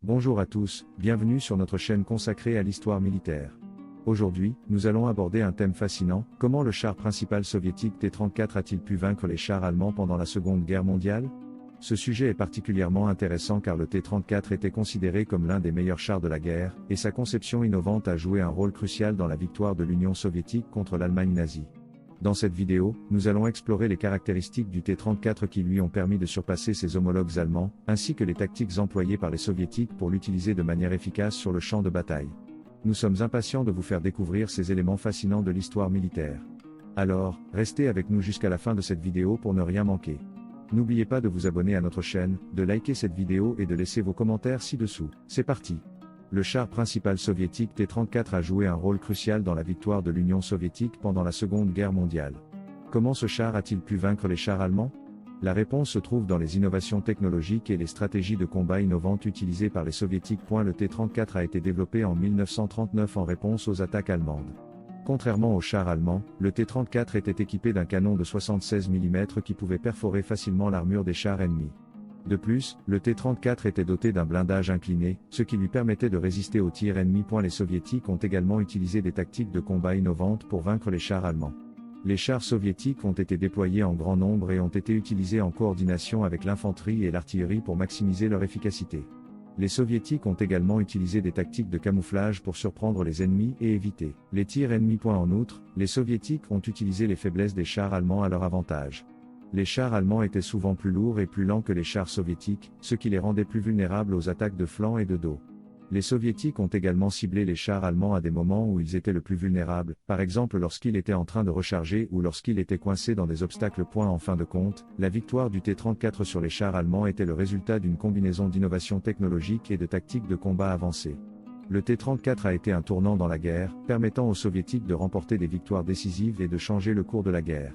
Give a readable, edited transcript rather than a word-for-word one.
Bonjour à tous, bienvenue sur notre chaîne consacrée à l'histoire militaire. Aujourd'hui, nous allons aborder un thème fascinant, comment le char principal soviétique T-34 a-t-il pu vaincre les chars allemands pendant la Seconde Guerre mondiale? Ce sujet est particulièrement intéressant car le T-34 était considéré comme l'un des meilleurs chars de la guerre, et sa conception innovante a joué un rôle crucial dans la victoire de l'Union soviétique contre l'Allemagne nazie. Dans cette vidéo, nous allons explorer les caractéristiques du T-34 qui lui ont permis de surpasser ses homologues allemands, ainsi que les tactiques employées par les soviétiques pour l'utiliser de manière efficace sur le champ de bataille. Nous sommes impatients de vous faire découvrir ces éléments fascinants de l'histoire militaire. Alors, restez avec nous jusqu'à la fin de cette vidéo pour ne rien manquer. N'oubliez pas de vous abonner à notre chaîne, de liker cette vidéo et de laisser vos commentaires ci-dessous. C'est parti! Le char principal soviétique T-34 a joué un rôle crucial dans la victoire de l'Union soviétique pendant la Seconde Guerre mondiale. Comment ce char a-t-il pu vaincre les chars allemands? La réponse se trouve dans les innovations technologiques et les stratégies de combat innovantes utilisées par les soviétiques. Le T-34 a été développé en 1939 en réponse aux attaques allemandes. Contrairement aux chars allemands, le T-34 était équipé d'un canon de 76 mm qui pouvait perforer facilement l'armure des chars ennemis. De plus, le T-34 était doté d'un blindage incliné, ce qui lui permettait de résister aux tirs ennemis. Les soviétiques ont également utilisé des tactiques de combat innovantes pour vaincre les chars allemands. Les chars soviétiques ont été déployés en grand nombre et ont été utilisés en coordination avec l'infanterie et l'artillerie pour maximiser leur efficacité. Les soviétiques ont également utilisé des tactiques de camouflage pour surprendre les ennemis et éviter les tirs ennemis. En outre, les soviétiques ont utilisé les faiblesses des chars allemands à leur avantage. Les chars allemands étaient souvent plus lourds et plus lents que les chars soviétiques, ce qui les rendait plus vulnérables aux attaques de flanc et de dos. Les soviétiques ont également ciblé les chars allemands à des moments où ils étaient le plus vulnérables, par exemple lorsqu'ils étaient en train de recharger ou lorsqu'ils étaient coincés dans des obstacles. En fin de compte, la victoire du T-34 sur les chars allemands était le résultat d'une combinaison d'innovations technologiques et de tactiques de combat avancées. Le T-34 a été un tournant dans la guerre, permettant aux soviétiques de remporter des victoires décisives et de changer le cours de la guerre.